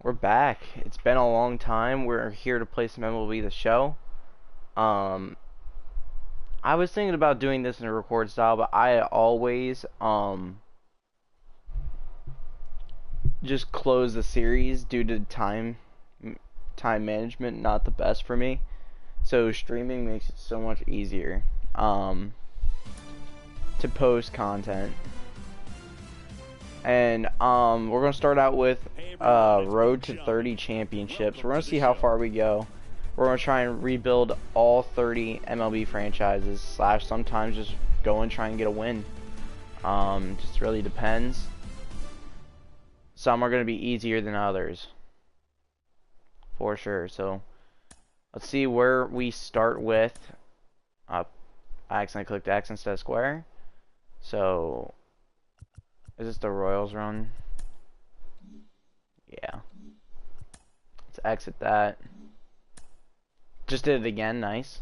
We're back. It's been a long time. We're here to play some MLB The Show. Um, I was thinking about doing this in a record style, but I always just close the series due to time management not the best for me. So streaming makes it so much easier to post content. And we're gonna start out with Road to 30 championships. We're gonna see how far we go. We're gonna try and rebuild all 30 MLB franchises / sometimes just go and try and get a win. Just really depends. Some are gonna be easier than others, for sure. So let's see where we start with. I accidentally clicked X instead of square. So is this the Royals run? Yeah. Let's exit that. Just did it again, nice.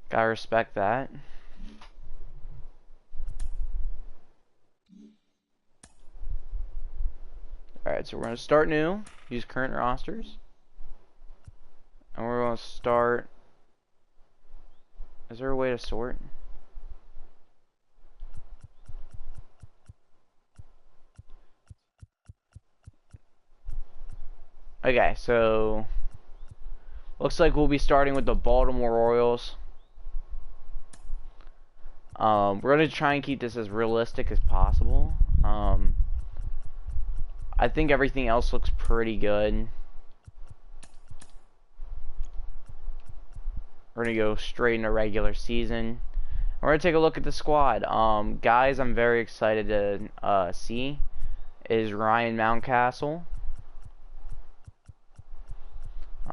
Gotta respect that. Alright, so we're gonna start new, use current rosters. And we're gonna start. Is there a way to sort? Okay, so looks like we'll be starting with the Baltimore Orioles. We're gonna try and keep this as realistic as possible. I think everything else looks pretty good. We're gonna go straight into regular season. We're gonna take a look at the squad. Guys, I'm very excited to see is Ryan Mountcastle.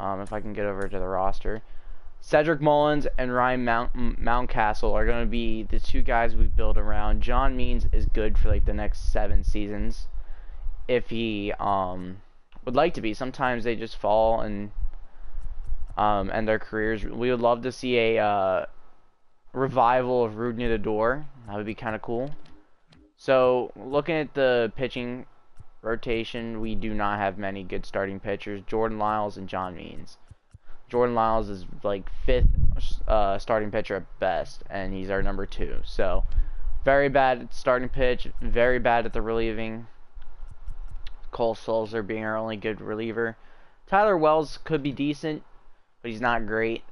If I can get over to the roster. Cedric Mullins and Ryan Mountcastle are going to be the two guys we build around. John Means is good for like the next 7 seasons. If he would like to be. Sometimes they just fall and end their careers. We would love to see a revival of Rude Near the Door. That would be kind of cool. So, looking at the pitching rotation, we do not have many good starting pitchers. Jordan Lyles and John Means. Jordan Lyles is like 5th starting pitcher at best, and he's our number 2. So, very bad at starting pitch, very bad at the relieving. Cole Sulzer being our only good reliever. Tyler Wells could be decent, but he's not great.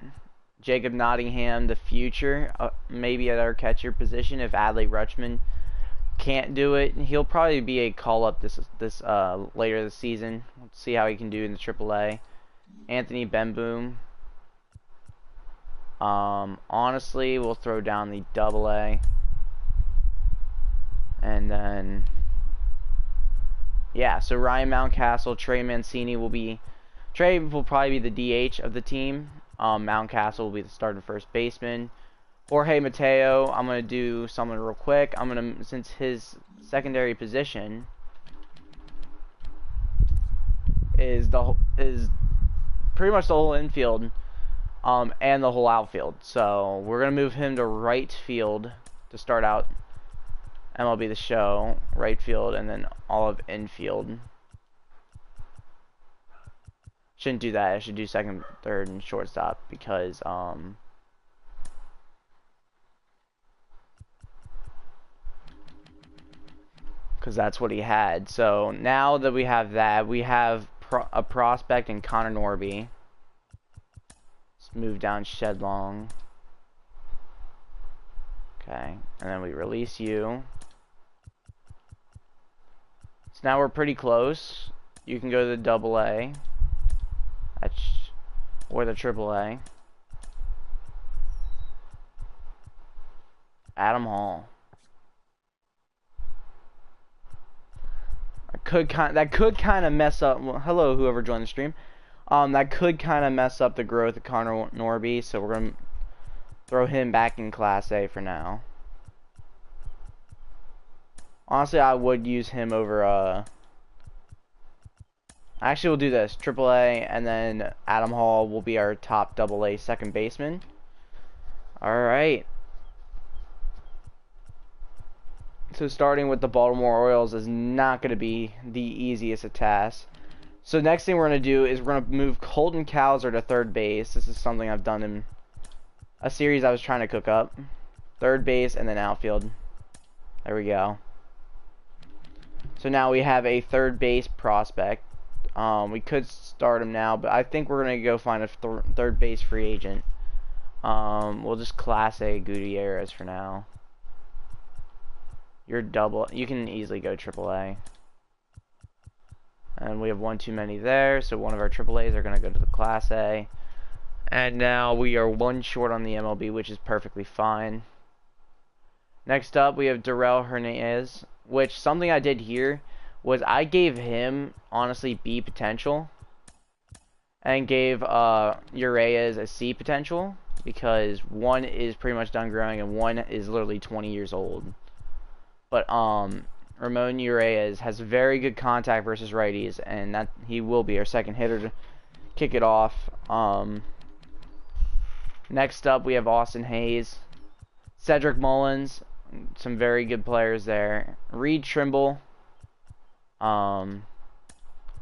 Jacob Nottingham, the future, maybe at our catcher position if Adley Rutschman can't do it. He'll probably be a call-up this later this season. Let's see how he can do in the AAA. Anthony Benboom. Honestly, we'll throw down the AA. And then, yeah, so Ryan Mountcastle, Trey Mancini Trey will probably be the DH of the team. Mountcastle will be the starting first baseman. Jorge Mateo, I'm going to do something real quick. Since his secondary position is pretty much the whole infield and the whole outfield. So we're going to move him to right field to start out MLB The Show. Right field and then all of infield. Shouldn't do that. I should do second, third, and shortstop because that's what he had. So now that we have that, we have a prospect in Connor Norby. Let's move down Shedlong. Okay, and then we release you. So now we're pretty close. You can go to the AA. Or the AAA. Adam Hall. That could kind of mess up. Well, hello, whoever joined the stream. That could kind of mess up the growth of Connor Norby, so we're gonna throw him back in Class A for now. Honestly, I would use him over. Actually, we'll do this: AAA, and then Adam Hall will be our top AA second baseman. All right. So starting with the Baltimore Orioles is not going to be the easiest of tasks. So next thing we're going to do is we're going to move Colton Cowser to third base. This is something I've done in a series I was trying to cook up. Third base and then outfield. There we go. So now we have a third base prospect. We could start him now, but I think we're going to go find a third base free agent. We'll just class A Gutierrez for now. You're double. You can easily go AAA. And we have one too many there, so one of our AAAs are going to go to the Class A. And now we are one short on the MLB, which is perfectly fine. Next up, we have Darrell Hernandez, which something I did here was I gave him, honestly, B potential. And gave Urias a C potential, because one is pretty much done growing and one is literally 20 years old. But, Ramon Urias has very good contact versus righties, and that he will be our second hitter to kick it off. Next up, we have Austin Hayes, Cedric Mullins, some very good players there. Reed Trimble. I'll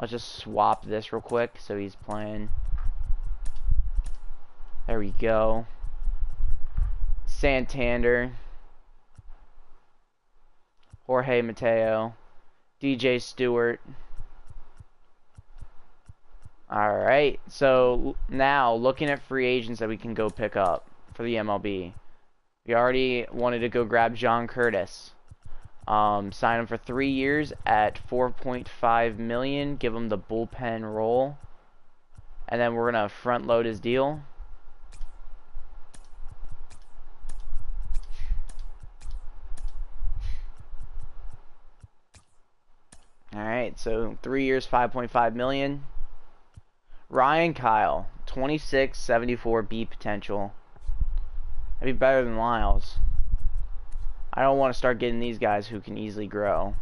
just swap this real quick so he's playing. There we go. Santander. Jorge Mateo, DJ Stewart. Alright, so now looking at free agents that we can go pick up for the MLB. We already wanted to go grab John Curtis. Sign him for 3 years at $4.5 million. Give him the bullpen role. And then we're going to front load his deal. Alright, so 3 years, $5.5 million. Ryan Kyle, 26, 74 B potential. That'd be better than Lyles. I don't want to start getting these guys who can easily grow.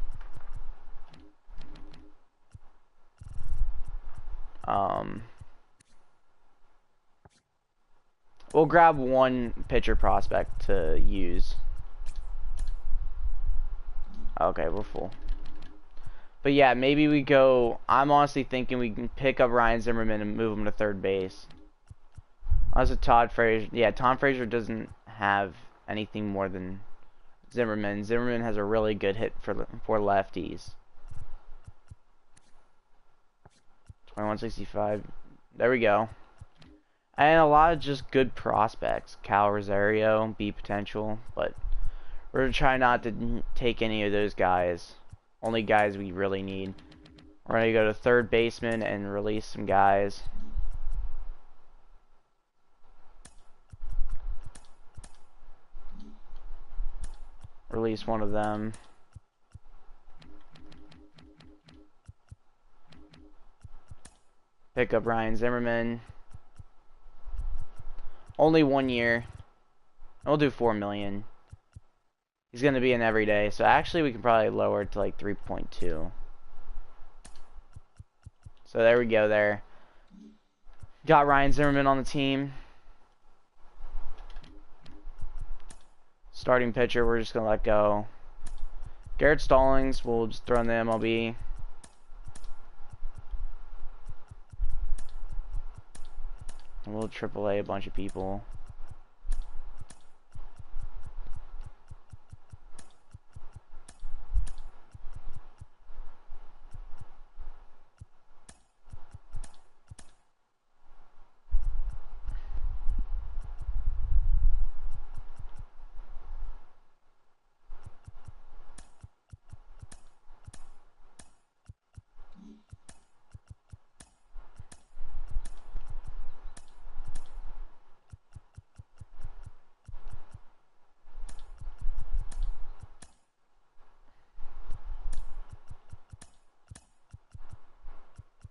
We'll grab one pitcher prospect to use. Okay, we're full. But yeah, maybe we go... I'm honestly thinking we can pick up Ryan Zimmerman and move him to third base. Also, Todd Frazier. Yeah, Tom Frazier doesn't have anything more than Zimmerman. Zimmerman has a really good hit for lefties. 2165. There we go. And a lot of just good prospects. Cal Rosario, B potential. But we're going to try not to take any of those guys. Only guys we really need. We're going to go to third baseman and release some guys. Release one of them. Pick up Ryan Zimmerman. Only 1 year. We'll do $4 million. He's going to be in every day. So actually we can probably lower it to like 3.2. So there we go there. Got Ryan Zimmerman on the team. Starting pitcher, we're just going to let go. Garrett Stallings, we'll just throw in the MLB. And we'll AAA a bunch of people.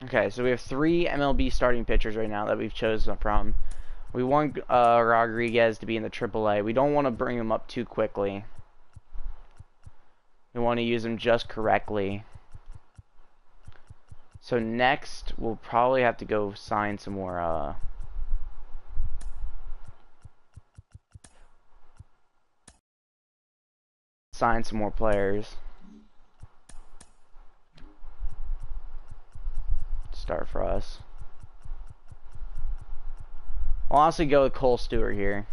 Okay, so we have 3 MLB starting pitchers right now that we've chosen from. We want Rodriguez to be in the AAA. We don't want to bring him up too quickly. We want to use him just correctly. So next, we'll probably have to go sign some more players. start for us. I'll honestly go with Cole Stewart here.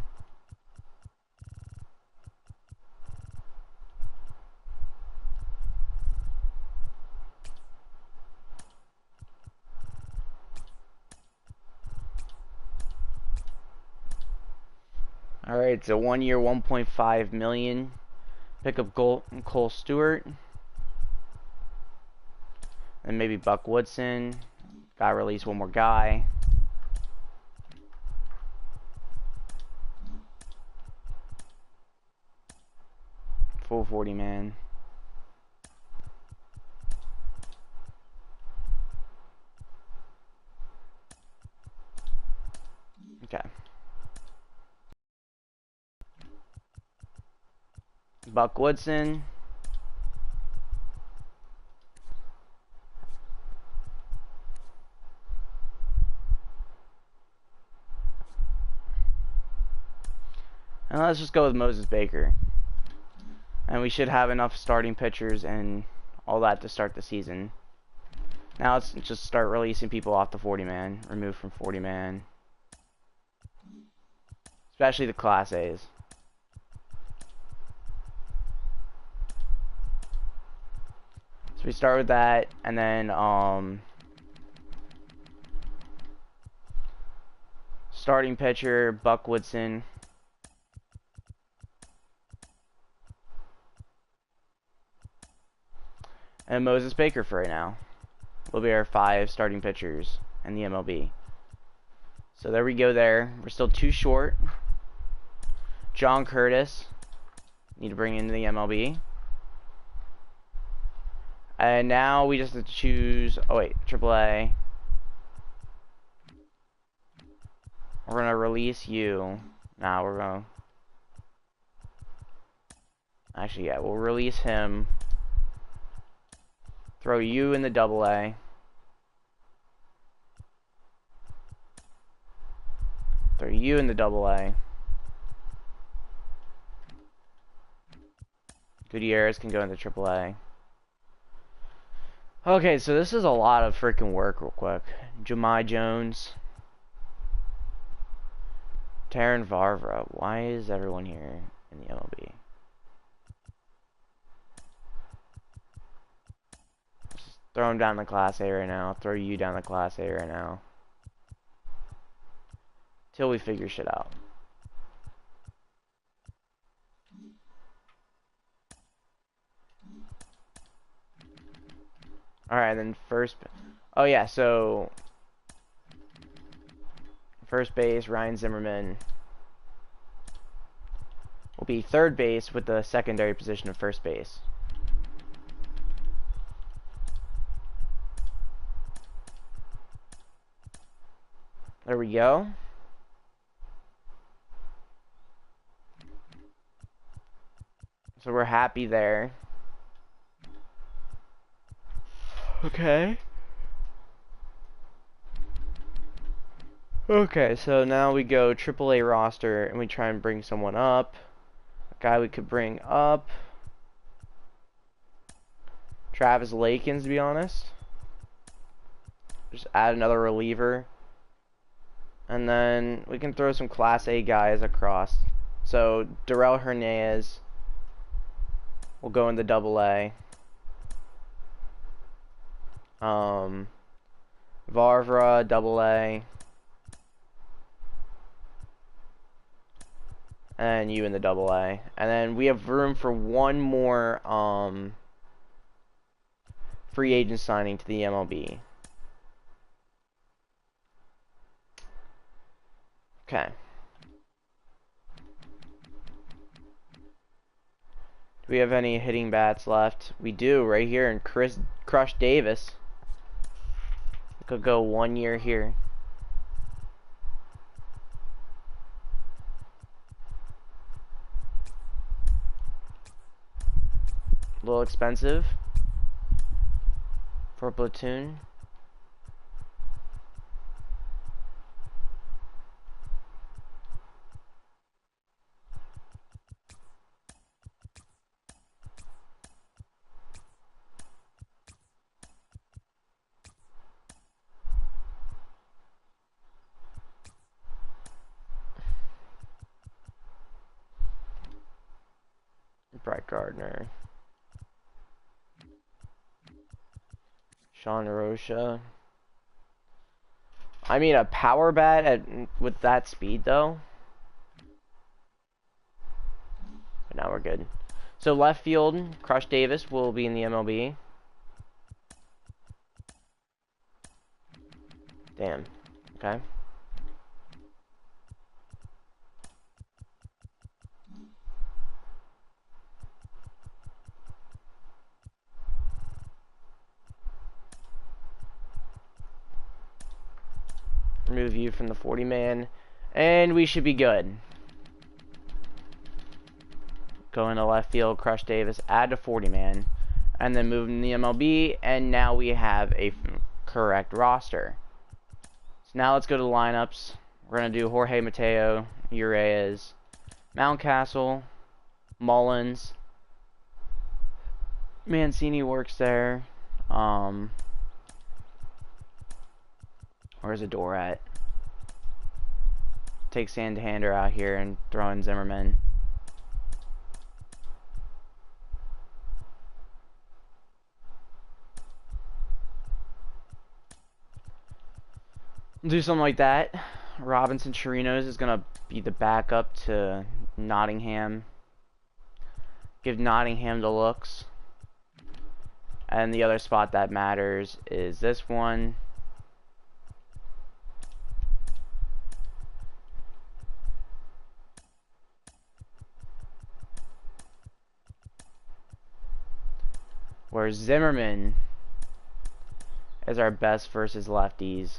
Alright, it's a 1 year, $1.5 million. Pick up Cole Stewart. And maybe Buck Woodson. Gotta release one more guy. Full 40 man. Okay. Buck Woodson. And let's just go with Moses Baker. And we should have enough starting pitchers and all that to start the season. Now let's just start releasing people off the 40 man. Remove from 40 man. Especially the Class A's. So we start with that, and then starting pitcher Buck Woodson. And Moses Baker for right now. Will be our 5 starting pitchers in the MLB. So there we go there. We're still too short. John Curtis. Need to bring into the MLB. And now we just have to choose... Oh wait, AAA. We're going to release you. Nah, we're going to... Actually, yeah, we'll release him. Throw you in the AA. Throw you in the AA. Gutierrez can go into AAA. Okay, so this is a lot of freaking work real quick. Jahmai Jones. Taryn Varvra. Why is everyone here in the MLB? Just throw him down the Class A right now. Throw you down the Class A right now. Till we figure shit out. Alright, then first... Oh yeah, so... First base, Ryan Zimmerman will be third base with the secondary position of first base. There we go. So we're happy there. Okay. Okay, so now we go AAA roster and we try and bring someone up. A guy we could bring up. Travis Lakins, to be honest. Just add another reliever. And then we can throw some Class A guys across. So Darrell Hernandez will go in the AA. Varvra, AA. And you in the AA. And then we have room for one more free agent signing to the MLB. Okay. Do we have any hitting bats left? We do, right here in Crush Davis. We could go 1 year here. A little expensive for a platoon. Gardner. Sean Rocha. I mean, a power bat with that speed, though. But now we're good. So left field, Crush Davis will be in the MLB. Damn. Okay. Remove you from the 40-man. And we should be good. Go into left field, Crush Davis, add to 40-man. And then move in the MLB. And now we have a correct roster. So now let's go to the lineups. We're going to do Jorge Mateo, Urias, Mountcastle, Mullins. Mancini works there. Where's the door at? Take Santander out here and throw in Zimmerman. Do something like that. Robinson Chirinos is going to be the backup to Nottingham. Give Nottingham the looks. And the other spot that matters is this one. Where Zimmerman is our best versus lefties.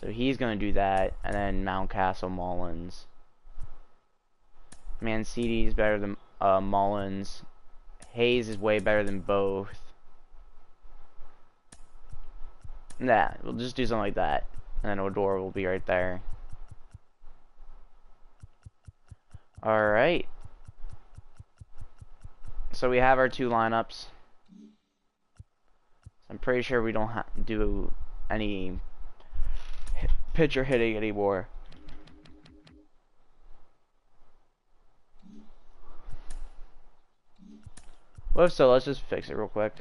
So he's going to do that. And then Mountcastle, Mullins. Mancini is better than Mullins. Hayes is way better than both. Nah, we'll just do something like that. And then Odor will be right there. Alright. So we have our two lineups. I'm pretty sure we don't do any pitcher hitting anymore. Well, if so, let's just fix it real quick.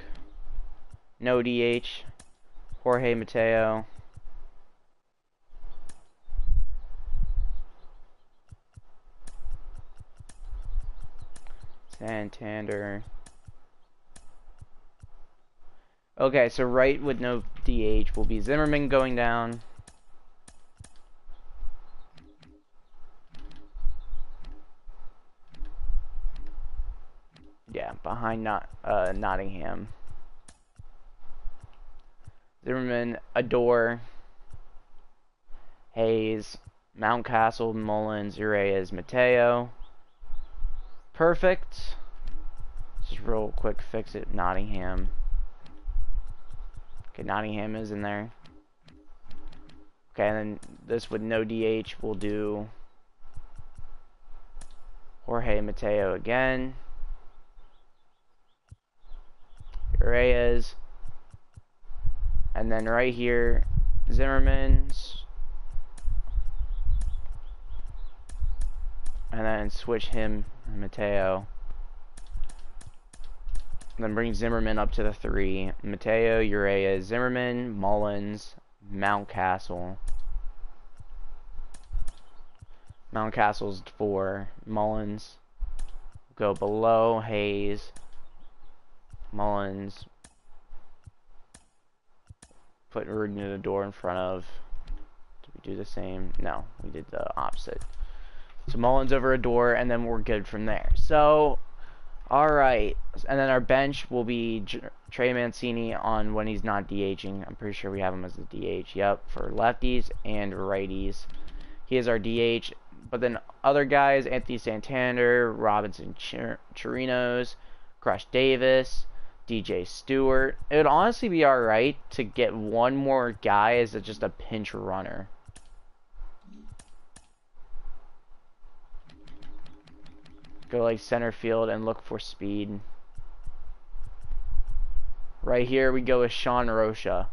No DH. Jorge Mateo. Santander. Okay, so right with no DH will be Zimmerman going down. Yeah, behind Nottingham. Zimmerman, Odor, Hayes, Mountcastle, Mullins, Urias, Mateo. Perfect. Just real quick fix it. Nottingham. Okay, Nottingham is in there. Okay, and then this with no DH we'll do Jorge Mateo again. Reyes. And then right here, Zimmerman's. And then switch him, Mateo. And then bring Zimmerman up to the 3. Mateo, Urias, Zimmerman, Mullins, Mountcastle. Mountcastle's 4. Mullins. Go below Hayes. Mullins. Put Rudin in the door in front of. Did we do the same? No, we did the opposite. So Mullins over a door, and then we're good from there. So, alright. And then our bench will be Trey Mancini on when he's not DHing. I'm pretty sure we have him as the DH. Yep, for lefties and righties. He is our DH. But then other guys, Anthony Santander, Robinson Chirinos, Crush Davis, DJ Stewart. It would honestly be alright to get one more guy as just a pinch runner. Go like center field and look for speed. Right here we go with Sean Rocha.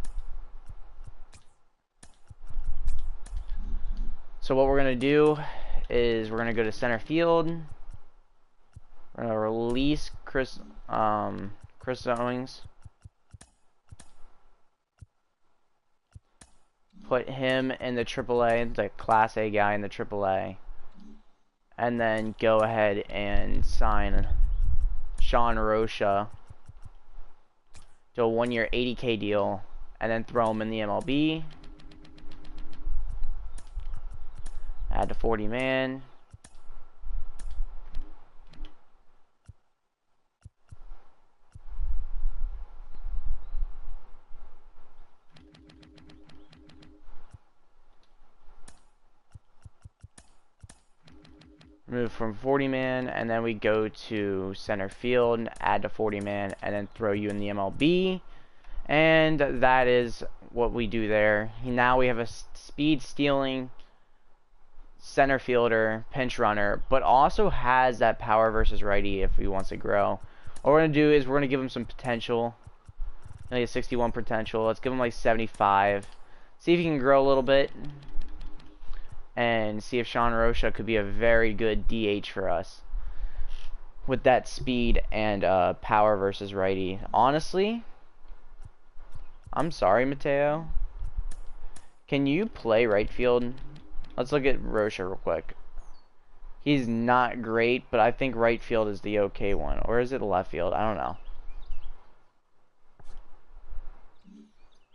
So what we're going to do is we're going to go to center field. We're gonna release Chris Owings. Put him in the AAA, the Class A guy in the AAA. And then go ahead and sign Sean Rocha to a 1-year $80K deal. And then throw him in the MLB. Add to 40 man. Move from 40 man, and then we go to center field and add to 40 man, and then throw you in the MLB. And that is what we do there. Now we have a speed stealing center fielder, pinch runner, but also has that power versus righty if he wants to grow. What we're going to do is we're going to give him some potential. Like a 61 potential. Let's give him like 75. See if he can grow a little bit. And see if Sean Rocha could be a very good DH for us. With that speed and power versus righty. Honestly, I'm sorry, Mateo. Can you play right field? Let's look at Rocha real quick. He's not great, but I think right field is the okay one. Or is it left field? I don't know.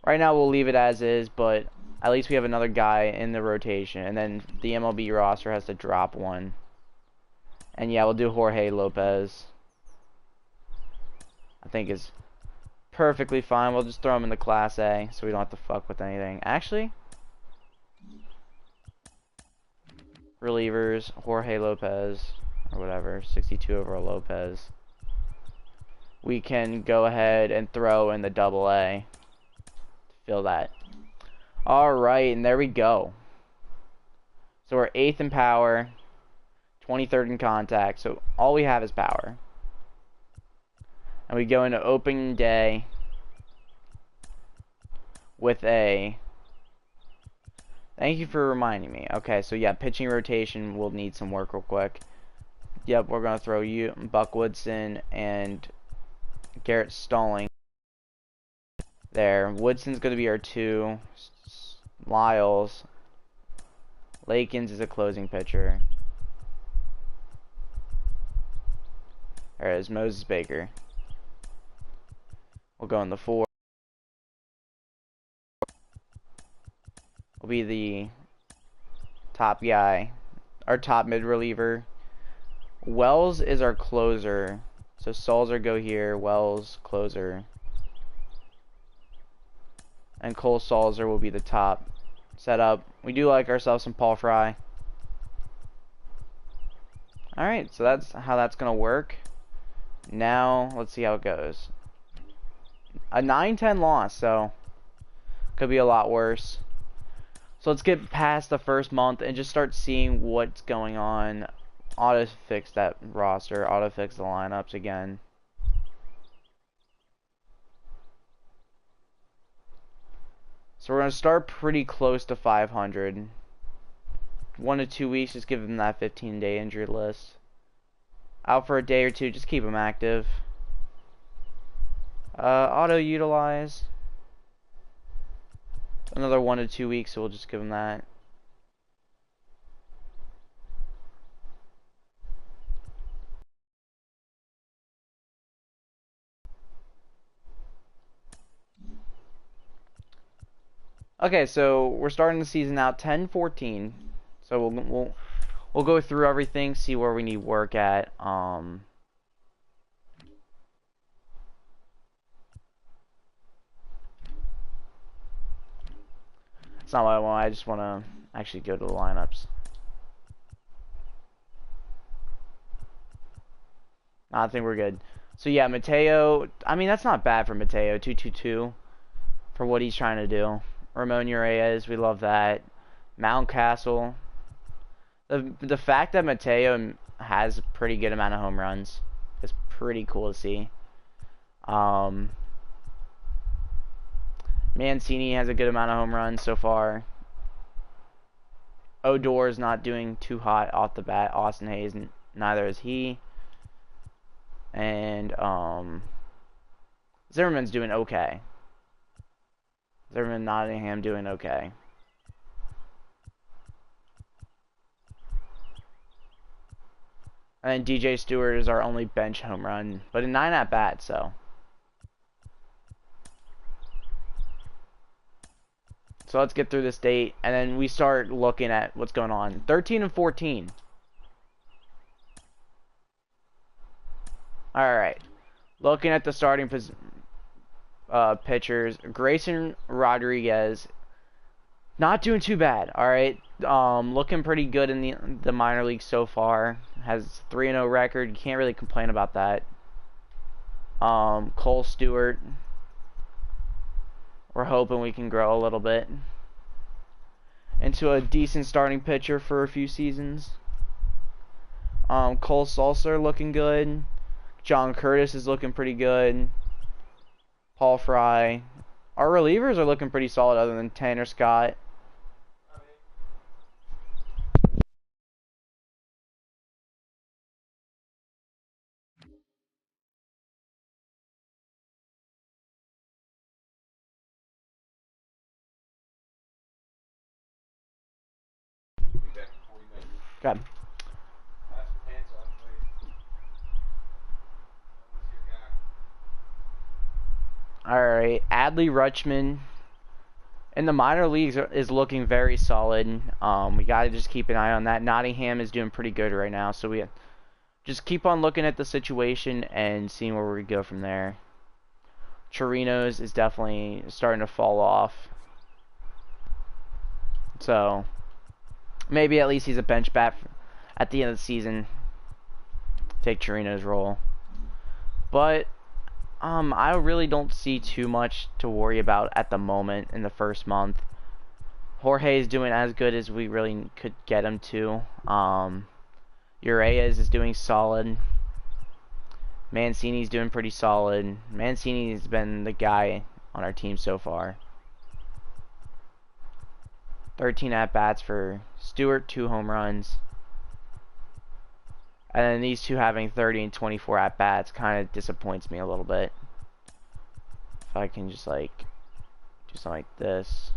Right now we'll leave it as is, but at least we have another guy in the rotation. And then the MLB roster has to drop one. And yeah, we'll do Jorge Lopez. I think is perfectly fine. We'll just throw him in the Class A so we don't have to fuck with anything. Actually, relievers, Jorge Lopez, or whatever, 62 overall Lopez. We can go ahead and throw in the AA to fill that. Alright, and there we go. So we're 8th in power, 23rd in contact, so all we have is power. And we go into opening day with a... Thank you for reminding me. Okay, so yeah, pitching rotation will need some work real quick. Yep, we're going to throw you, Buck Woodson, and Garrett Stalling there. Woodson's going to be our 2. Lyles. Lakins is a closing pitcher. There it is, Moses Baker. We'll go in the 4. Will be the top guy, our top mid reliever. Wells is our closer. So Salzer go here, Wells closer. And Cole Salzer will be the top setup. We do like ourselves some Paul Fry. Alright, so that's how that's going to work. Now, let's see how it goes. A 9-10 loss, so could be a lot worse. So let's get past the first month and just start seeing what's going on. Auto fix that roster, auto fix the lineups again. So we're going to start pretty close to 500. 1 to 2 weeks, just give them that 15-day injury list. Out for a day or two, just keep them active. Auto utilize. Another 1 to 2 weeks, so we'll just give them that. Okay, so we're starting the season out 10-14. So we'll go through everything, see where we need work at. It's not what I want. I just want to actually go to the lineups. I think we're good. So yeah, Mateo. I mean, that's not bad for Mateo. 2.22 for what he's trying to do. Ramon Urias, we love that. Mountcastle. The fact that Mateo has a pretty good amount of home runs is pretty cool to see. Mancini has a good amount of home runs so far. Odor's not doing too hot off the bat. Austin Hayes, neither is he. And Zimmerman's doing okay. Zimmerman, Nottingham doing okay. And DJ Stewart is our only bench home run, but in 9 at bats, so. So let's get through this date, and then we start looking at what's going on. 13 and 14. All right. Looking at the starting pitchers, Grayson Rodriguez, not doing too bad. All right, looking pretty good in the minor league so far. Has 3-0 record. You can't really complain about that. Cole Stewart, we're hoping we can grow a little bit into a decent starting pitcher for a few seasons. Cole Sulser looking good. John Curtis is looking pretty good. Paul Fry. Our relievers are looking pretty solid other than Tanner Scott. Good. Alright, Adley Rutschman in the minor leagues is looking very solid. We got to just keep an eye on that. Nottingham is doing pretty good right now, so we just keep on looking at the situation and seeing where we go from there. Chirinos is definitely starting to fall off. So, maybe at least he's a bench bat at the end of the season. Take Chirino's role. But I really don't see too much to worry about at the moment in the first month. Jorge is doing as good as we really could get him to. Urias is doing solid. Mancini's doing pretty solid. Mancini's been the guy on our team so far. 13 at-bats for Stewart, 2 home runs. And then these two having 30 and 24 at-bats kind of disappoints me a little bit. If I can just like do something like this,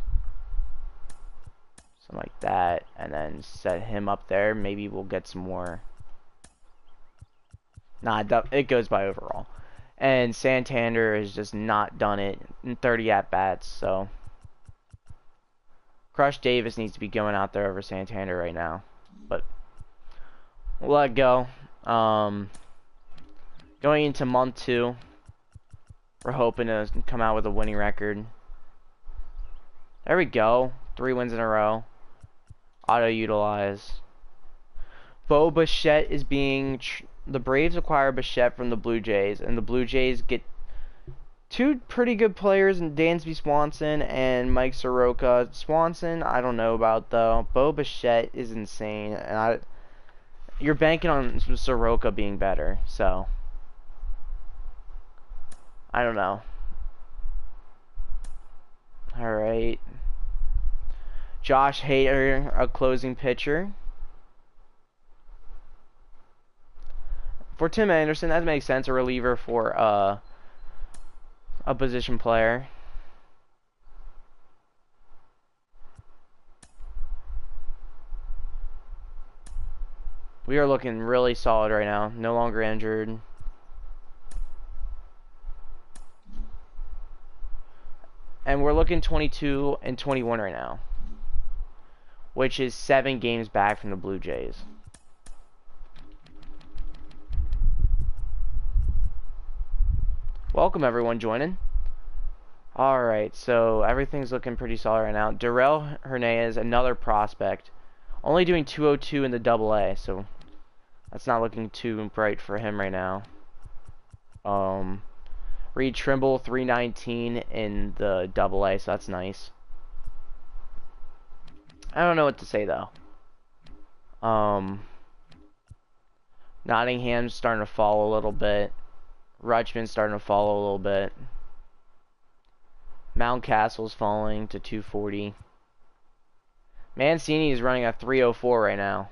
something like that, and then set him up there, maybe we'll get some more. Nah, it goes by overall. And Santander has just not done it in 30 at-bats, so Crush Davis needs to be going out there over Santander right now. But we'll let it go. Going into month 2, we're hoping to come out with a winning record. There we go. 3 wins in a row. Auto-utilize. Bo Bichette is being... the Braves acquire Bichette from the Blue Jays, and the Blue Jays get 2 pretty good players in Dansby Swanson and Mike Soroka. Swanson, I don't know about, though. Bo Bichette is insane, and you're banking on Soroka being better, so I don't know. Alright. Josh Hader, a closing pitcher. For Tim Anderson, that makes sense. A reliever for a position player. We are looking really solid right now. No longer injured. And we're looking 22 and 21 right now, which is 7 games back from the Blue Jays. Welcome everyone joining. Alright, so everything's looking pretty solid right now. Darrell Hernandez, another prospect. Only doing 202 in the AA, so that's not looking too bright for him right now. Reed Trimble, 319 in the AA, so that's nice. I don't know what to say, though. Nottingham's starting to fall a little bit. Rutschman's starting to fall a little bit. Mountcastle's falling to 240. Mancini is running a 304 right now.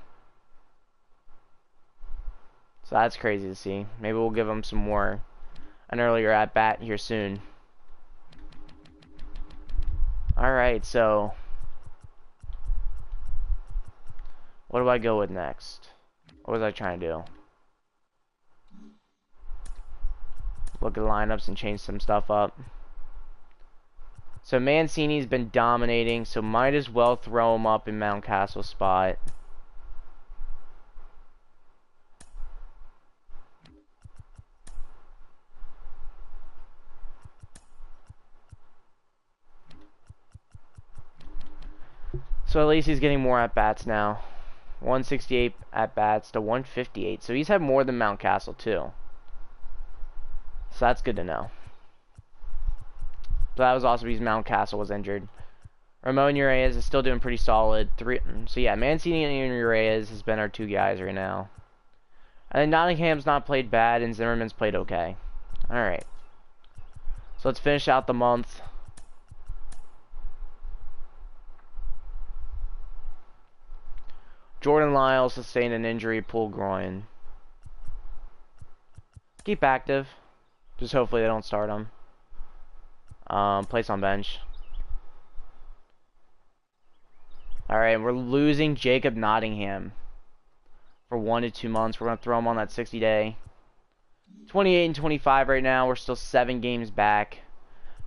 So So that's crazy to see. Maybe we'll give him an earlier at bat here soon. Alright, so what do I go with next? What was I trying to do? Look at lineups and change some stuff up. So Mancini's been dominating, so might as well throw him up in Mountcastle's spot. So at least he's getting more at-bats now. 168 at-bats to 158. So he's had more than Mountcastle, too. So that's good to know. But that was also because Mountcastle was injured. Ramon Urias is still doing pretty solid. So yeah, Mancini and Urias has been our two guys right now. And then Nottingham's not played bad, and Zimmerman's played okay. Alright. So let's finish out the month. Jordan Lyle sustained an injury, pulled groin. Keep active. Just hopefully they don't start him. Place on bench. Alright, we're losing Jacob Nottingham for 1 to 2 months. We're going to throw him on that 60-day. 28 and 25 right now. We're still 7 games back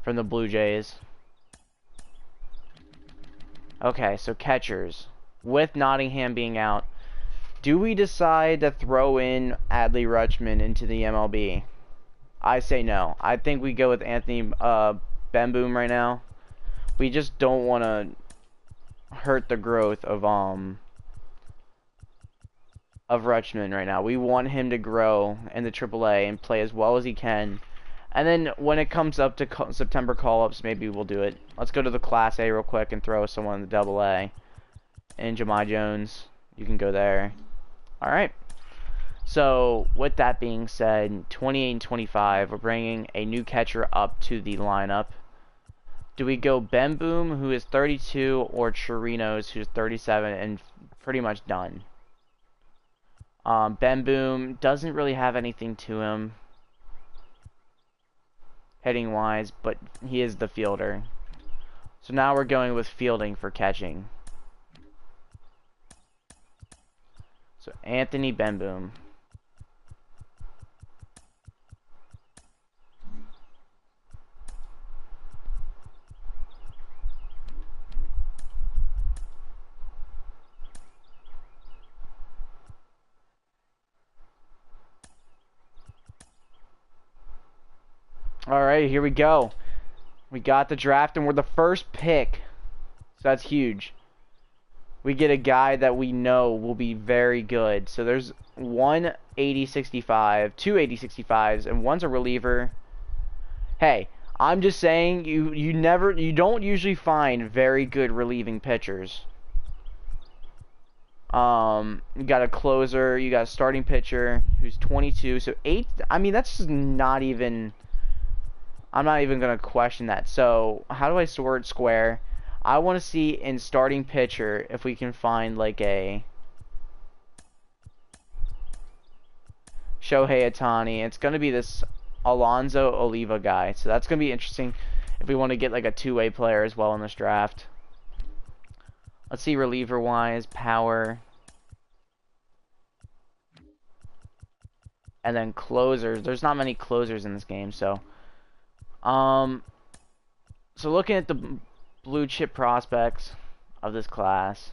from the Blue Jays. Okay, so catchers. With Nottingham being out, do we decide to throw in Adley Rutschman into the MLB? I say no. I think we go with Anthony Benboom right now. We just don't want to hurt the growth of Rutschman right now. We want him to grow in the AAA and play as well as he can. And then when it comes up to September call-ups, maybe we'll do it. Let's go to the Class A real quick and throw someone in the AA. And Jahmai Jones, you can go there. Alright. So, with that being said, 28 and 25, we're bringing a new catcher up to the lineup. Do we go Benboom, who is 32, or Chirinos, who's 37 and pretty much done? Benboom doesn't really have anything to him, hitting-wise, but he is the fielder. So now we're going with fielding for catching. So Anthony Benboom. Alright, here we go. We got the draft and we're the first pick. So that's huge. We get a guy that we know will be very good. So there's one 80-65, two 80-65s, and one's a reliever. Hey, I'm just saying you don't usually find very good relieving pitchers. You got a closer, you got a starting pitcher who's 22. So 8, I mean that's just not even, I'm not even going to question that. So how do I sort square? I want to see in starting pitcher if we can find like a Shohei Ohtani. It's going to be this Alonso Oliva guy. So that's going to be interesting if we want to get like a two-way player as well in this draft. Let's see reliever-wise, power. And then closers. There's not many closers in this game, so so looking at the blue chip prospects of this class,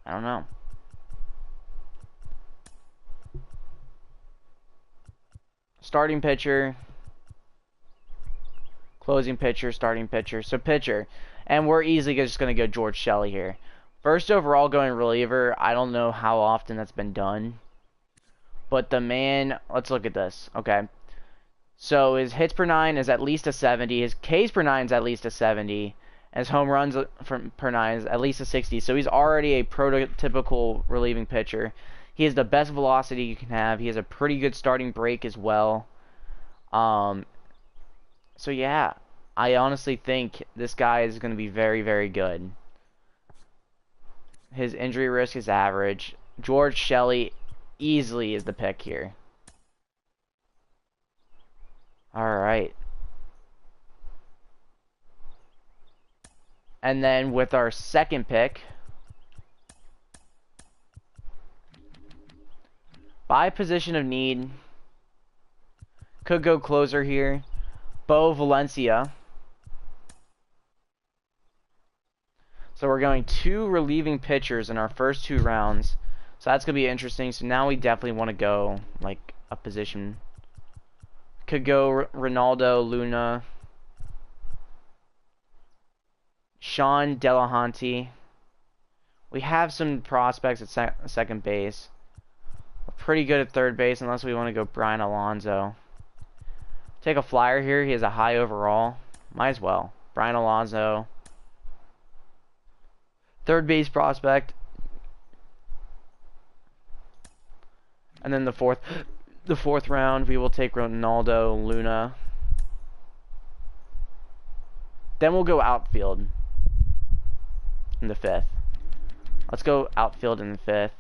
I don't know. Starting pitcher, closing pitcher, starting pitcher. So pitcher, and we're easily just going to go George Shelley here. First overall going reliever. I don't know how often that's been done, but the man, let's look at this. Okay. So his hits per 9 is at least a 70. His Ks per 9 is at least a 70. And his home runs per 9 is at least a 60. So he's already a prototypical relieving pitcher. He has the best velocity you can have. He has a pretty good starting break as well. So yeah, I honestly think this guy is going to be very, very good. His injury risk is average. George Shelley easily is the pick here. Alright. And then with our second pick, by position of need, could go closer here. Bo Valencia. So we're going 2 relieving pitchers in our first 2 rounds. So that's going to be interesting. So now we definitely want to go like a position. Could go Ronaldo, Luna, Sean Delahanty. We have some prospects at second base. We're pretty good at third base unless we want to go Brian Alonso. Take a flyer here. He has a high overall. Might as well. Brian Alonso. Third base prospect. And then the fourth round, we will take Ronaldo, Luna. Then we'll go outfield in the 5th. Let's go outfield in the 5th.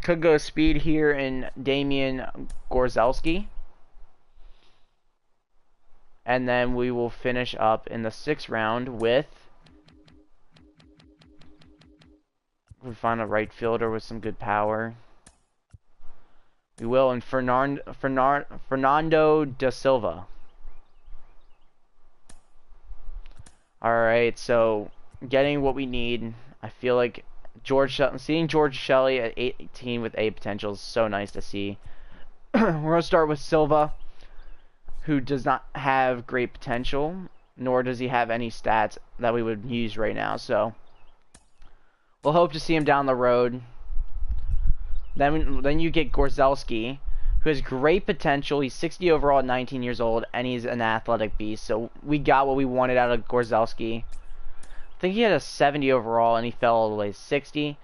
Could go speed here in Damian Gorzelski. And then we will finish up in the 6th round with... we find a right fielder with some good power. We will in Fernando da Silva. Alright, so getting what we need. I feel like seeing George Shelley at 18 with A potential is so nice to see. We're going to start with Silva, who does not have great potential, nor does he have any stats that we would use right now. So we'll hope to see him down the road. Then you get Gorzelski, who has great potential. He's 60 overall at 19 years old, and he's an athletic beast. So we got what we wanted out of Gorzelski. I think he had a 70 overall, and he fell all the way to 60.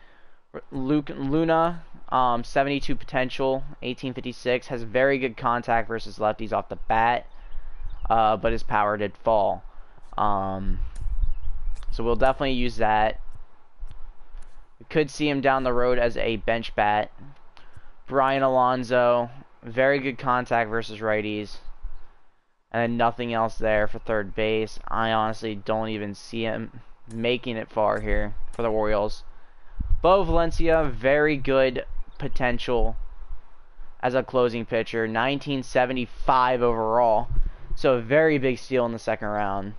Luna, 72 potential, 1856, has very good contact versus lefties off the bat, but his power did fall. So we'll definitely use that. We could see him down the road as a bench bat. Brian Alonso, very good contact versus righties. And then nothing else there for third base. I honestly don't even see him making it far here for the Orioles. Bo Valencia, very good potential as a closing pitcher. 1975 overall. So a very big steal in the 2nd round.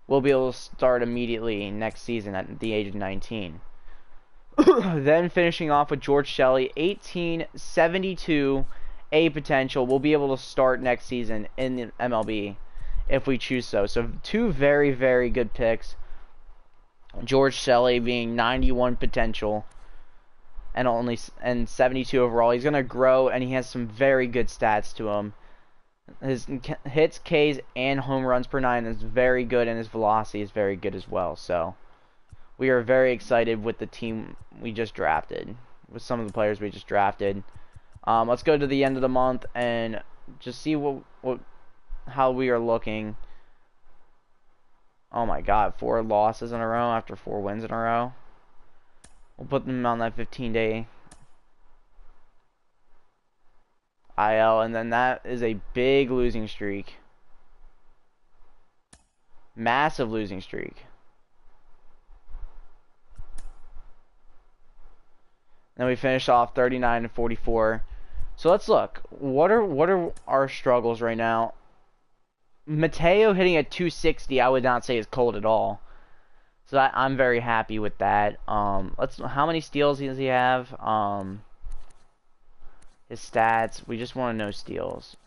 We'll be able to start immediately next season at the age of 19. Then finishing off with George Shelley, 1872 A potential. We'll be able to start next season in the MLB if we choose so. So 2 very, very good picks. George Shelley being 91 potential and 72 overall. He's going to grow, and he has some very good stats to him. His hits, Ks, and home runs per 9 is very good, and his velocity is very good as well. So we are very excited with the team we just drafted, with some of the players we just drafted. Let's go to the end of the month and just see how we are looking. Oh my God, 4 losses in a row after 4 wins in a row. We'll put them on that 15-day IL, and then that is a big losing streak. Massive losing streak. Then we finish off 39 and 44. So let's look. What are our struggles right now? Mateo hitting at 260, I would not say is cold at all. So I'm very happy with that. How many steals does he have? His stats. We just want to know steals.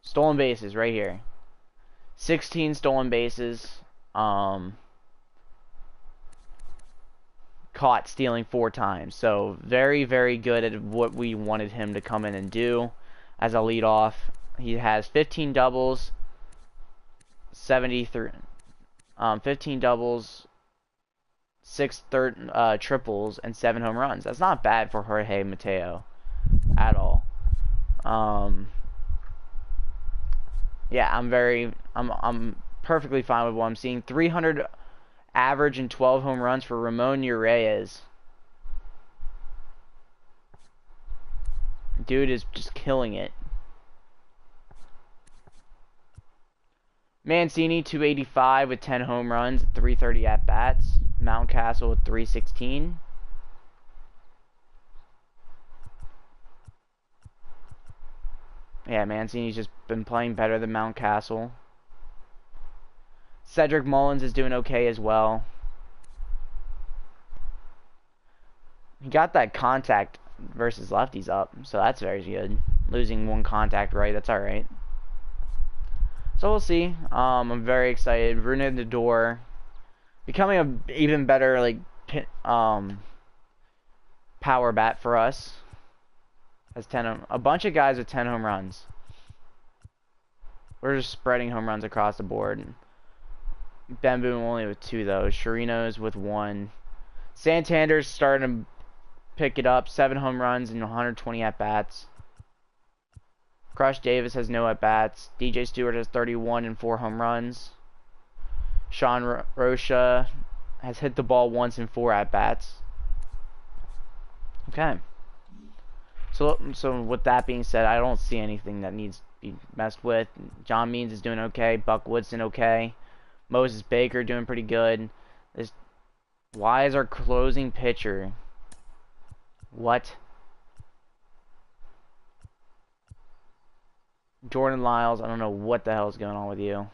Stolen bases right here. 16 stolen bases. Caught stealing 4 times. So very, very good at what we wanted him to come in and do as a leadoff. He has 15 doubles. 15 doubles, 6 triples, and 7 home runs. That's not bad for Jorge Mateo at all. Yeah, I'm perfectly fine with what I'm seeing. 300 average and 12 home runs for Ramon Urias. Dude is just killing it. Mancini, 285 with 10 home runs, 330 at-bats. Mountcastle with 316. Yeah, Mancini's just been playing better than Mountcastle. Cedric Mullins is doing okay as well. He got that contact versus lefties up, so that's very good. Losing one contact right, that's alright. So we'll see. I'm very excited. Hernandez becoming a even better like power bat for us. Has a bunch of guys with 10 home runs. We're just spreading home runs across the board. Ben Boone only with 2 though. Chirinos with 1. Santander's starting to pick it up. 7 home runs and 120 at bats. Crush Davis has no at bats. DJ Stewart has 31 and 4 home runs. Sean Rocha has hit the ball once in 4 at bats. Okay. So with that being said, I don't see anything that needs to be messed with. John Means is doing okay. Buck Woodson okay. Moses Baker doing pretty good. Why is our closing pitcher? What? Jordan Lyles, I don't know what the hell is going on with you.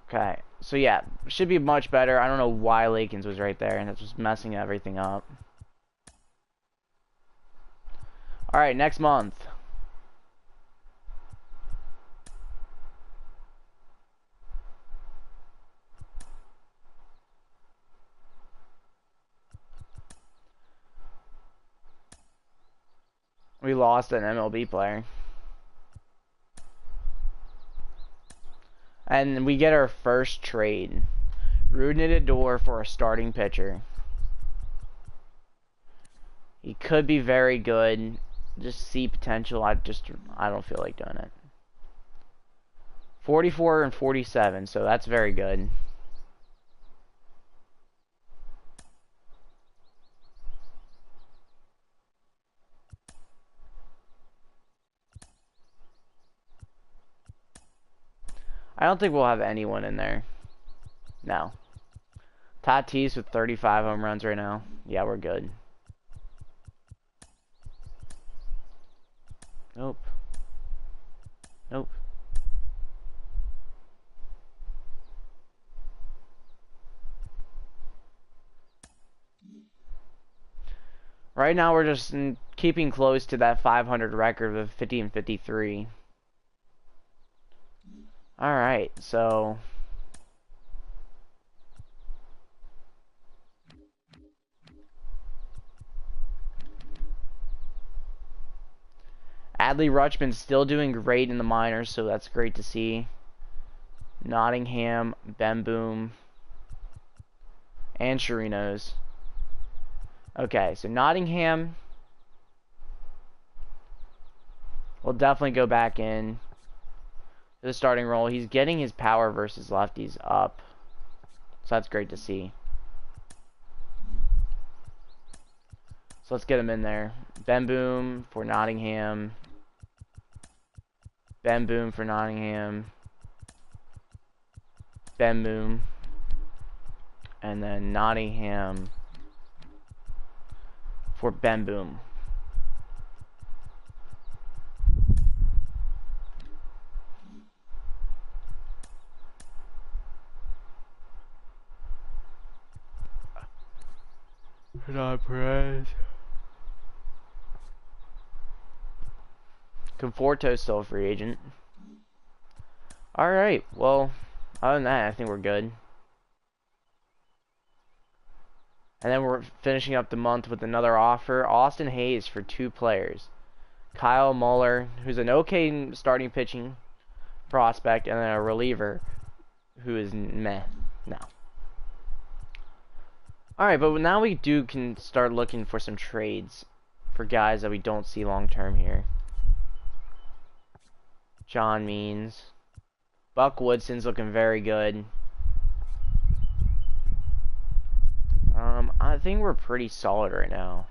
Okay, so yeah, should be much better. I don't know why Lakins was right there, and that's just messing everything up. Alright, next month. We lost an MLB player. And we get our first trade. Hernandez for a starting pitcher. He could be very good. Just see potential. I don't feel like doing it. 44 and 47, so that's very good. I don't think we'll have anyone in there. No. Tatis with 35 home runs right now. Yeah, we're good. Nope. Nope. Right now we're just keeping close to that 500 record of 50 and 53. Alright, so... Adley Rutschman's still doing great in the minors, so that's great to see. Nottingham, Ben Boom, and Chirinos. Okay, so Nottingham will definitely go back in to the starting role. He's getting his power versus lefties up, so that's great to see. So let's get him in there. Ben Boom for Nottingham. Ben Boom for Nottingham. Ben Boom. And then Nottingham for Ben Boom. Not Perez. Conforto's still a free agent. Alright, well, other than that, I think we're good. And then we're finishing up the month with another offer. Austin Hayes for 2 players. Kyle Muller, who's an okay starting pitching prospect, and then a reliever who is meh now. Alright, but now we can start looking for some trades for guys that we don't see long term here. John Means. Buck Woodson's looking very good. I think we're pretty solid right now.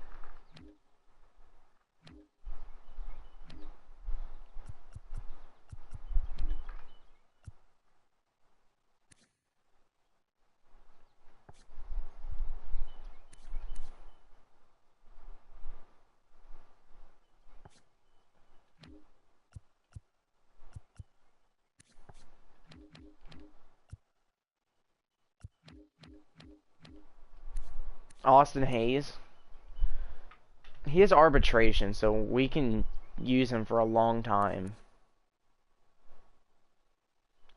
Austin Hayes. He has arbitration, so we can use him for a long time.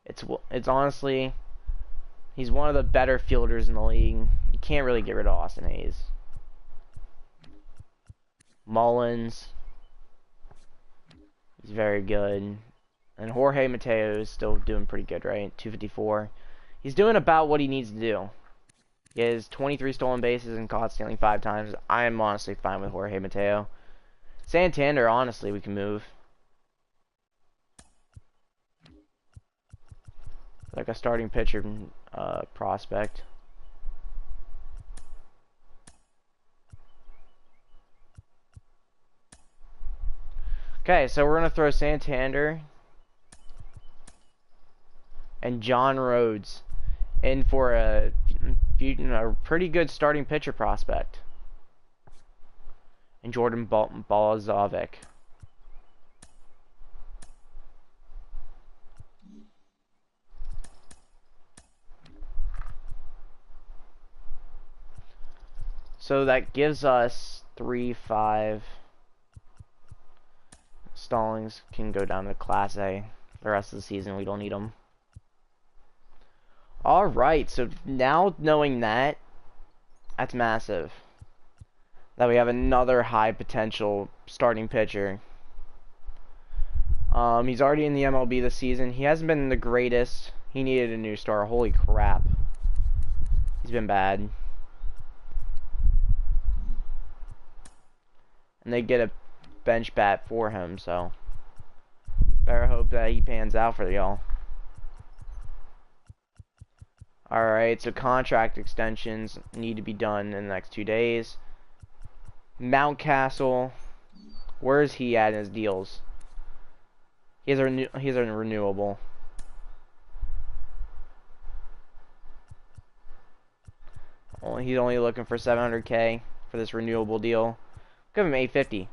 It's honestly, he's one of the better fielders in the league. You can't really get rid of Austin Hayes. Mullins, he's very good. And Jorge Mateo is still doing pretty good, right? 254. He's doing about what he needs to do. He has 23 stolen bases and caught stealing 5 times. I am honestly fine with Jorge Mateo. Santander, honestly, we can move. Like a starting pitcher prospect. Okay, so we're going to throw Santander and John Rhodes in for a pretty good starting pitcher prospect. And Jordan Balazovic. So that gives us 3-5. Stallings can go down to Class A. The rest of the season, we don't need them. Alright, so now knowing that, that's massive. That we have another high potential starting pitcher. He's already in the MLB this season. He hasn't been the greatest. He needed a new star. Holy crap. He's been bad. And they get a bench bat for him, so better hope that he pans out for y'all. Alright, so contract extensions need to be done in the next 2 days. Mountcastle, where is he at in his deals? He has a renewable. Well, he's only looking for $700K for this renewable deal. Give him $850.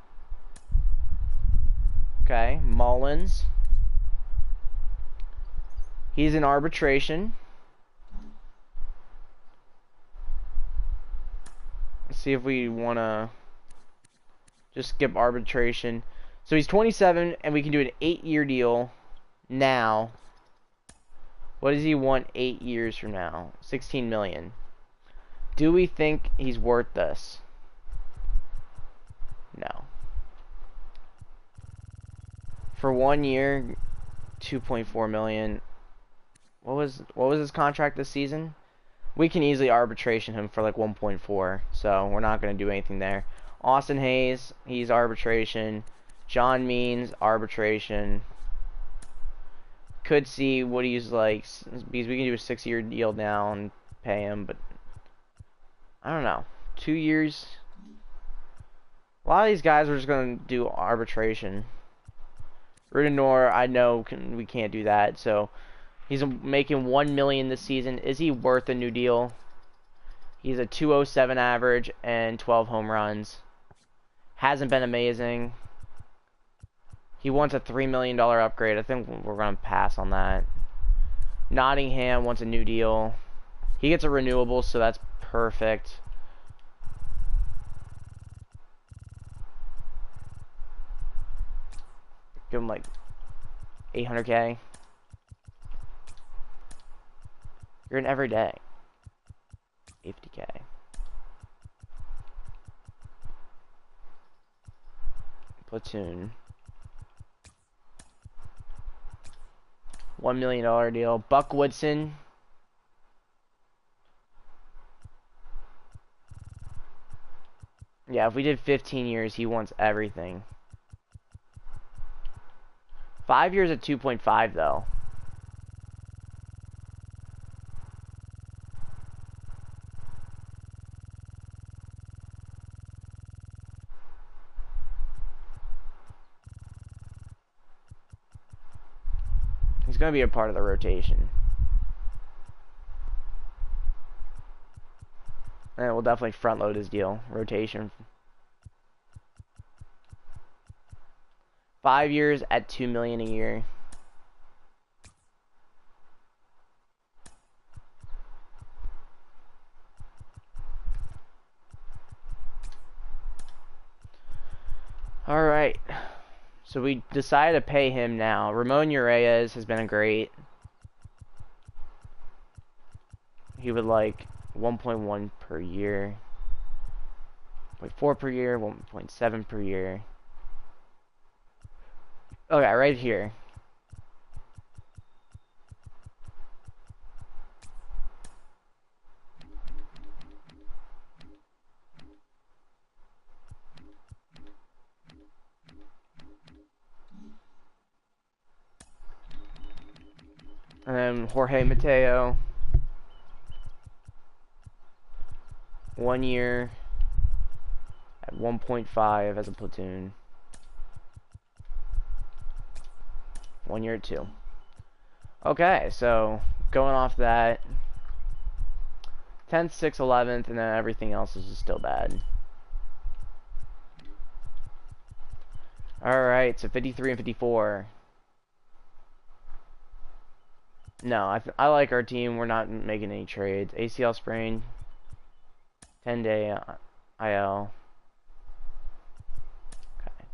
Okay, Mullins. He's in arbitration. Let's see if we want to just skip arbitration. So he's 27, and we can do an 8-year deal now. What does he want 8 years from now? $16 million. Do we think he's worth this? No. For 1 year, $2.4 million. What was his contract this season? We can easily arbitration him for like 1.4, so we're not going to do anything there. Austin Hayes, he's arbitration. John Means, arbitration. Could see what he's like, because we can do a 6-year deal now and pay him, but I don't know. 2 years. A lot of these guys are just going to do arbitration. Rudenor, I know we can't do that, so he's making $1 million this season. Is he worth a new deal? He's a 207 average and 12 home runs. Hasn't been amazing. He wants a $3 million upgrade. I think we're going to pass on that. Nottingham wants a new deal. He gets a renewable, so that's perfect. Give him like $800K. You're in every day. $50K. Platoon. $1 million deal. Buck Woodson. Yeah, if we did 15 years, he wants everything. 5 years at 2.5 though. He's going to be a part of the rotation. And we'll definitely front load his deal. Rotation. 5 years at $2 million a year. All right. So we decided to pay him now. Ramon Urias has been great. He would like 1.1 per year. 0.4 per year, 1.7 per year. Okay, right here. And then Jorge Mateo. 1 year at 1.5 as a platoon. 1 year at 2. Okay, so going off that, 10th, 6th, 11th, and then everything else is just still bad. Alright, so 53 and 54. No, I like our team. We're not making any trades. ACL sprain. 10-day IL. Okay.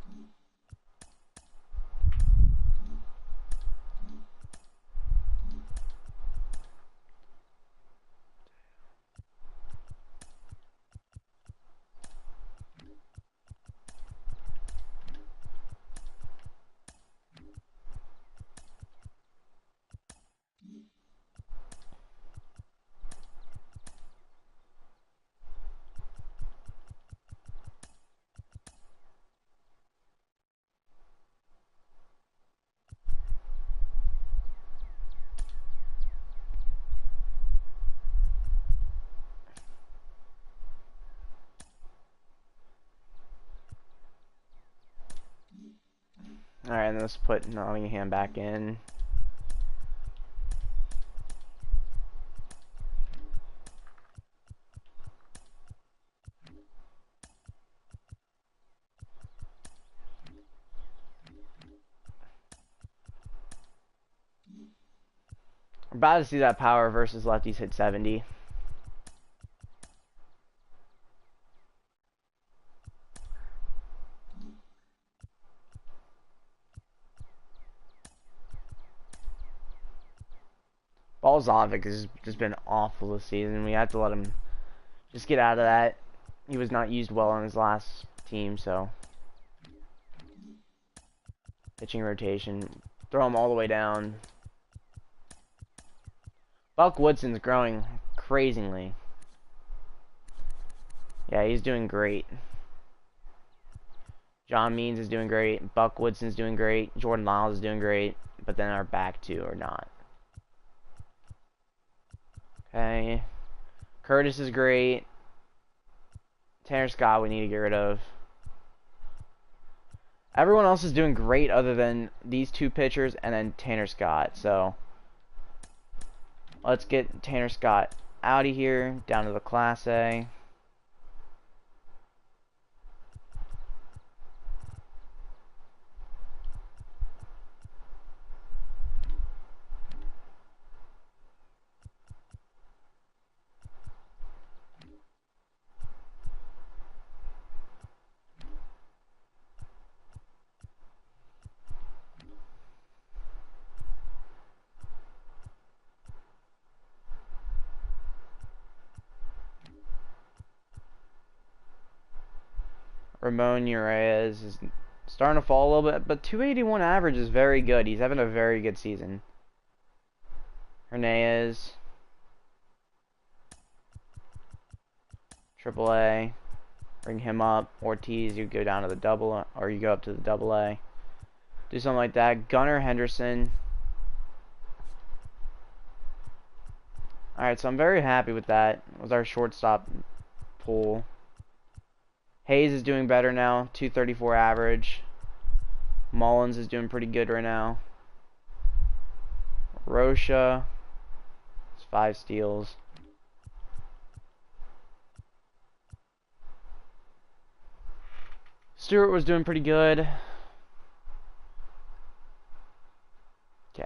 Alright, and let's put Nottingham back in. We're about to see that power versus lefties hit 70. Balzovic has just been awful this season. We have to let him just get out of that. He was not used well on his last team, so. Pitching rotation. Throw him all the way down. Buck Woodson's growing crazily. Yeah, he's doing great. John Means is doing great. Buck Woodson's doing great. Jordan Lyles is doing great. But then our back two are not. Okay. Curtis is great. Tanner Scott we need to get rid of. Everyone else is doing great other than these two pitchers and then Tanner Scott. So let's get Tanner Scott out of here, down to the Class A. Ramon Urias is starting to fall a little bit, but 281 average is very good. He's having a very good season. Hernandez, AAA, bring him up. Ortiz, you go down to the double, or you go up to the AA. Do something like that. Gunnar Henderson. Alright, so I'm very happy with that. It was our shortstop pool. Hayes is doing better now, 234 average. Mullins is doing pretty good right now. Rosha. It's 5 steals. Stewart was doing pretty good. Okay.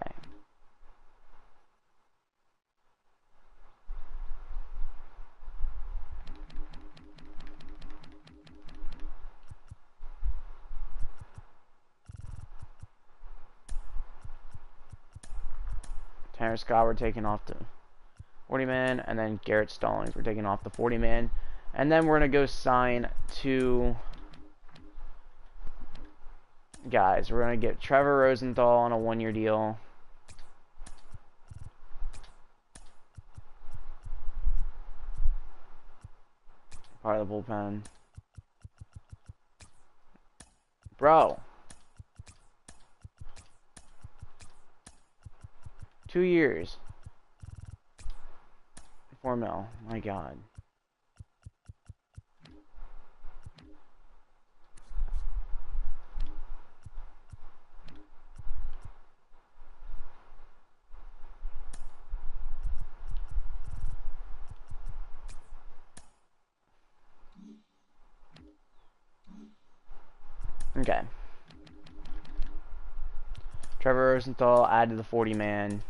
Tanner Scott, we're taking off the 40-man, and then Garrett Stallings, we're taking off the 40-man. And then we're going to go sign 2 guys. We're going to get Trevor Rosenthal on a 1-year deal. Part of the bullpen. Bro. 2 years. 4 mil. My God. Okay. Trevor Rosenthal added the 40-man.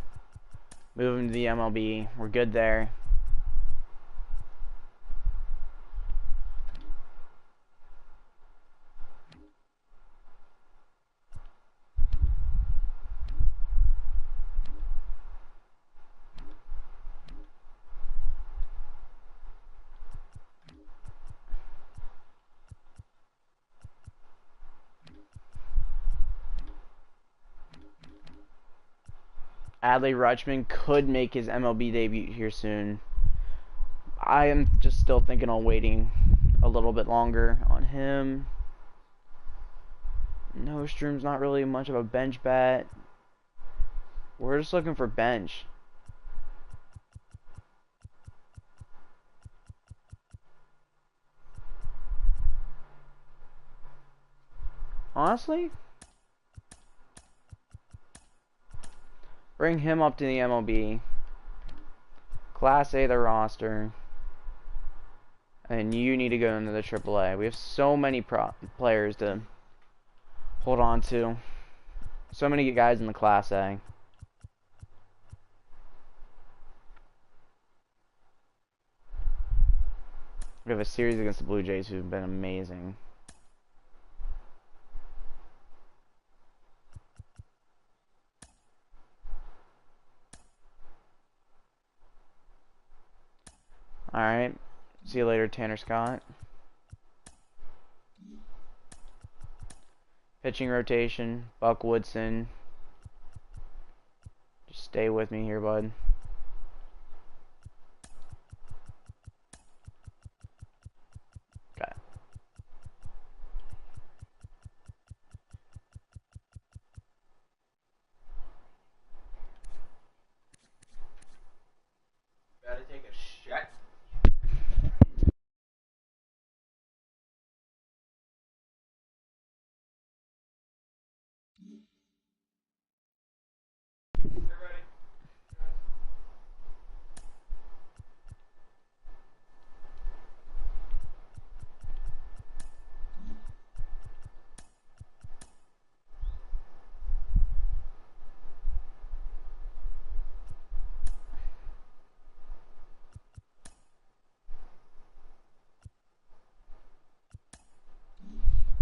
Move him to the MLB. We're good there. Adley Rutschman could make his MLB debut here soon. I am just still thinking on waiting a little bit longer on him. Nostrom's not really much of a bench bat. We're just looking for bench. Honestly, bring him up to the MLB. Class A the roster. And you need to go into the AAA. We have so many players to hold on to. So many guys in the Class A. We have a series against the Blue Jays who've been amazing. Alright. See you later, Tanner Scott. Pitching rotation. Buck Woodson. Just stay with me here, bud. Okay. Gotta take a shot. Everybody.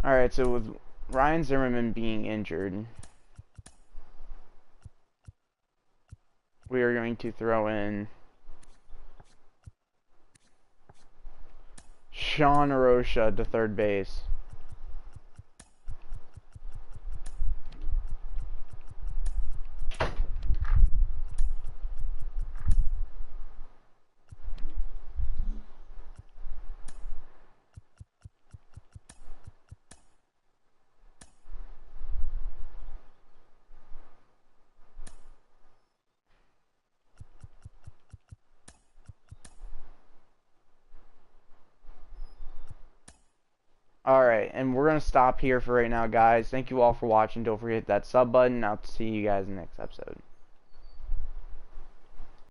Alright, so with Ryan Zimmerman being injured, we are going to throw in Sean Arosha to third base. Alright, and we're going to stop here for right now, guys. Thank you all for watching. Don't forget that sub button. I'll see you guys in the next episode.